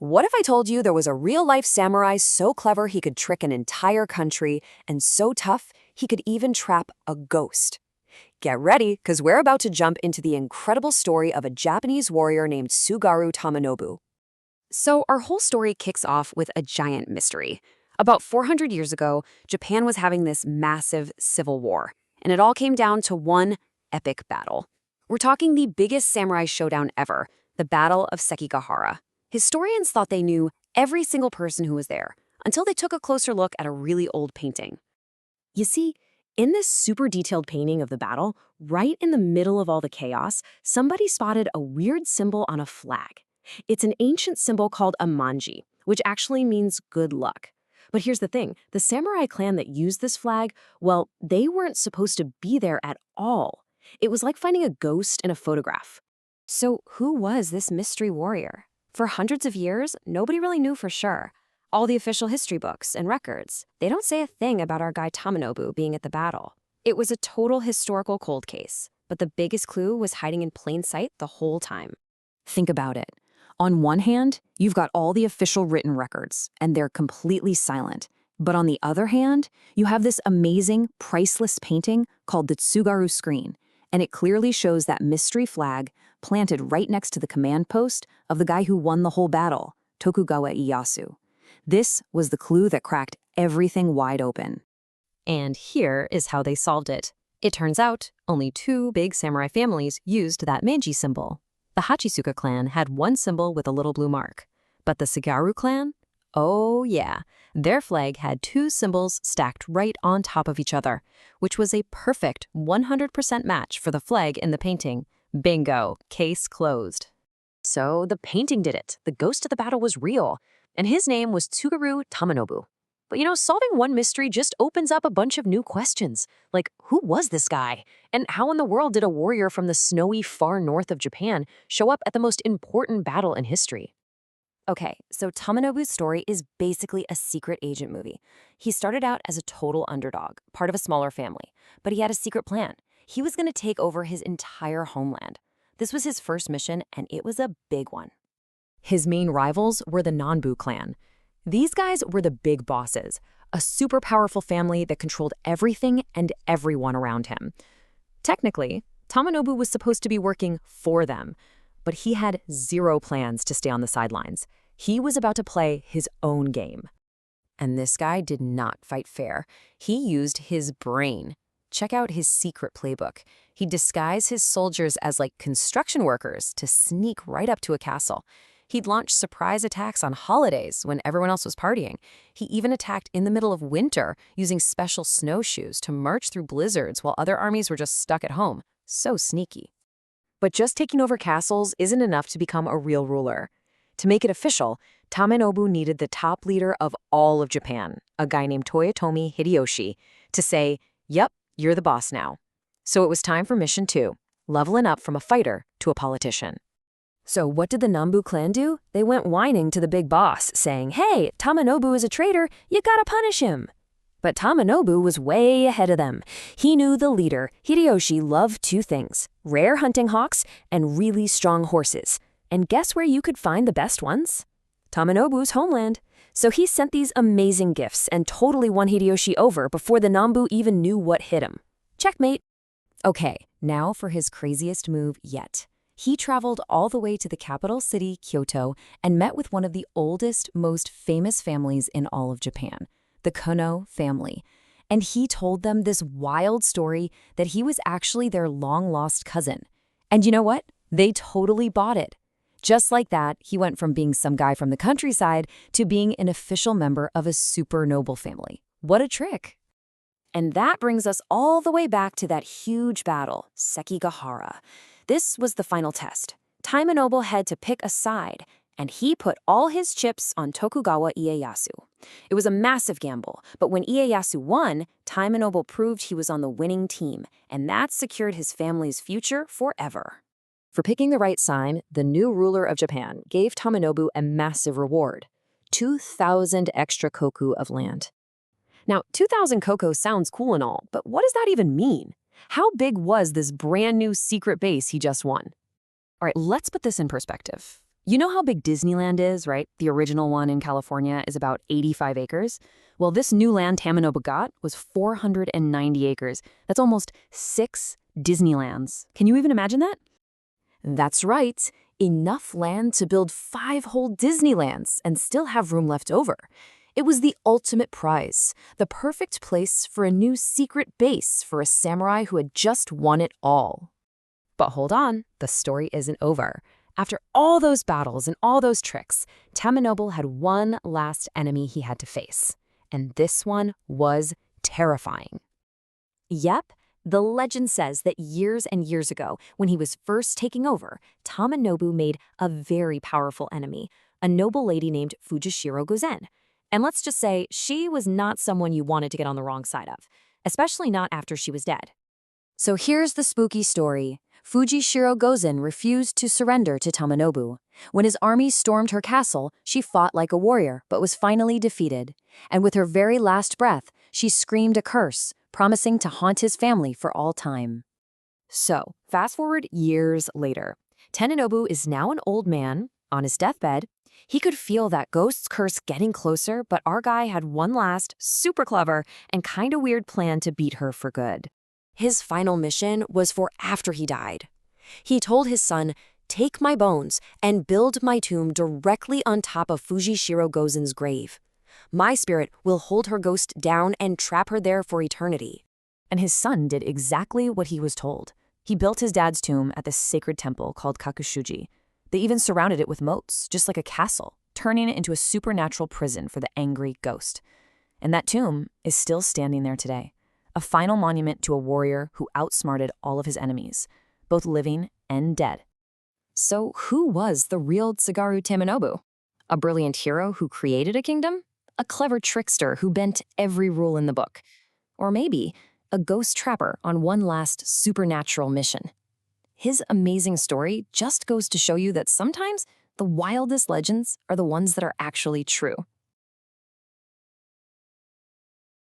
What if I told you there was a real-life samurai so clever he could trick an entire country and so tough he could even trap a ghost? Get ready, because we're about to jump into the incredible story of a Japanese warrior named Tsugaru Tamenobu. So our whole story kicks off with a giant mystery. About 400 years ago, Japan was having this massive civil war, and it all came down to one epic battle. We're talking the biggest samurai showdown ever, the Battle of Sekigahara. Historians thought they knew every single person who was there, until they took a closer look at a really old painting. You see, in this super detailed painting of the battle, right in the middle of all the chaos, somebody spotted a weird symbol on a flag. It's an ancient symbol called a manji, which actually means good luck. But here's the thing, the samurai clan that used this flag, well, they weren't supposed to be there at all. It was like finding a ghost in a photograph. So who was this mystery warrior? For hundreds of years, nobody really knew for sure. All the official history books and records, they don't say a thing about our guy Tamenobu being at the battle. It was a total historical cold case, but the biggest clue was hiding in plain sight the whole time. Think about it. On one hand, you've got all the official written records, and they're completely silent. But on the other hand, you have this amazing, priceless painting called the Tsugaru screen, and it clearly shows that mystery flag planted right next to the command post of the guy who won the whole battle, Tokugawa Ieyasu. This was the clue that cracked everything wide open. And here is how they solved it. It turns out only two big samurai families used that manji symbol. The Hachisuka clan had one symbol with a little blue mark. But the Tsugaru clan? Oh yeah, their flag had two symbols stacked right on top of each other, which was a perfect 100% match for the flag in the painting. Bingo, case closed. So the painting did it. The ghost of the battle was real, and his name was Tsugaru Tamenobu. But solving one mystery just opens up a bunch of new questions. Like, who was this guy? And how in the world did a warrior from the snowy far north of Japan show up at the most important battle in history? Okay, so Tamenobu's story is basically a secret agent movie. He started out as a total underdog, part of a smaller family, but he had a secret plan. He was going to take over his entire homeland. This was his first mission, and it was a big one. His main rivals were the Nambu clan. These guys were the big bosses, a super powerful family that controlled everything and everyone around him. Technically, Tamenobu was supposed to be working for them, but he had zero plans to stay on the sidelines. He was about to play his own game. And this guy did not fight fair. He used his brain. Check out his secret playbook. He'd disguise his soldiers as like construction workers to sneak right up to a castle. He'd launch surprise attacks on holidays when everyone else was partying. He even attacked in the middle of winter using special snowshoes to march through blizzards while other armies were just stuck at home. So sneaky. But just taking over castles isn't enough to become a real ruler. To make it official, Tamenobu needed the top leader of all of Japan, a guy named Toyotomi Hideyoshi, to say, "Yep, you're the boss now." So it was time for mission 2, leveling up from a fighter to a politician. So what did the Nambu clan do? They went whining to the big boss, saying, "Hey, Tamenobu is a traitor, you gotta punish him." But Tamenobu was way ahead of them. He knew the leader, Hideyoshi, loved two things: rare hunting hawks and really strong horses. And guess where you could find the best ones? Tamenobu's homeland. So he sent these amazing gifts and totally won Hideyoshi over before the Nambu even knew what hit him. Checkmate. Okay, now for his craziest move yet. He traveled all the way to the capital city, Kyoto, and met with one of the oldest, most famous families in all of Japan, the Kono family. And he told them this wild story that he was actually their long-lost cousin. And you know what? They totally bought it. Just like that, he went from being some guy from the countryside to being an official member of a super noble family. What a trick! And that brings us all the way back to that huge battle, Sekigahara. This was the final test. Tamenobu had to pick a side, and he put all his chips on Tokugawa Ieyasu. It was a massive gamble, but when Ieyasu won, Tamenobu proved he was on the winning team, and that secured his family's future forever. For picking the right sign, the new ruler of Japan gave Tamenobu a massive reward: 2,000 extra koku of land. Now, 2,000 koku sounds cool and all, but what does that even mean? How big was this brand new secret base he just won? All right, let's put this in perspective. You know how big Disneyland is, right? The original one in California is about 85 acres. Well, this new land Tamenobu got was 490 acres. That's almost 6 Disneylands. Can you even imagine that? That's right. Enough land to build 5 whole Disneylands and still have room left over. It was the ultimate prize, the perfect place for a new secret base for a samurai who had just won it all. But hold on, the story isn't over. After all those battles and all those tricks, Tamenobu had one last enemy he had to face. And this one was terrifying. Yep, the legend says that years and years ago, when he was first taking over, Tamenobu made a very powerful enemy, a noble lady named Fujishiro Gozen. And let's just say she was not someone you wanted to get on the wrong side of, especially not after she was dead. So here's the spooky story. Fujishiro Gozen refused to surrender to Tamenobu. When his army stormed her castle, she fought like a warrior, but was finally defeated. And with her very last breath, she screamed a curse, promising to haunt his family for all time. So, fast forward years later. Tamenobu is now an old man, on his deathbed. He could feel that ghost's curse getting closer, but our guy had one last, super clever, and kinda weird plan to beat her for good. His final mission was for after he died. He told his son, "Take my bones and build my tomb directly on top of Fujishiro Gozen's grave. My spirit will hold her ghost down and trap her there for eternity." And his son did exactly what he was told. He built his dad's tomb at this sacred temple called Kakushuji. They even surrounded it with moats, just like a castle, turning it into a supernatural prison for the angry ghost. And that tomb is still standing there today. A final monument to a warrior who outsmarted all of his enemies, both living and dead. So who was the real Tsugaru Tamenobu? A brilliant hero who created a kingdom? A clever trickster who bent every rule in the book? Or maybe a ghost trapper on one last supernatural mission? His amazing story just goes to show you that sometimes the wildest legends are the ones that are actually true.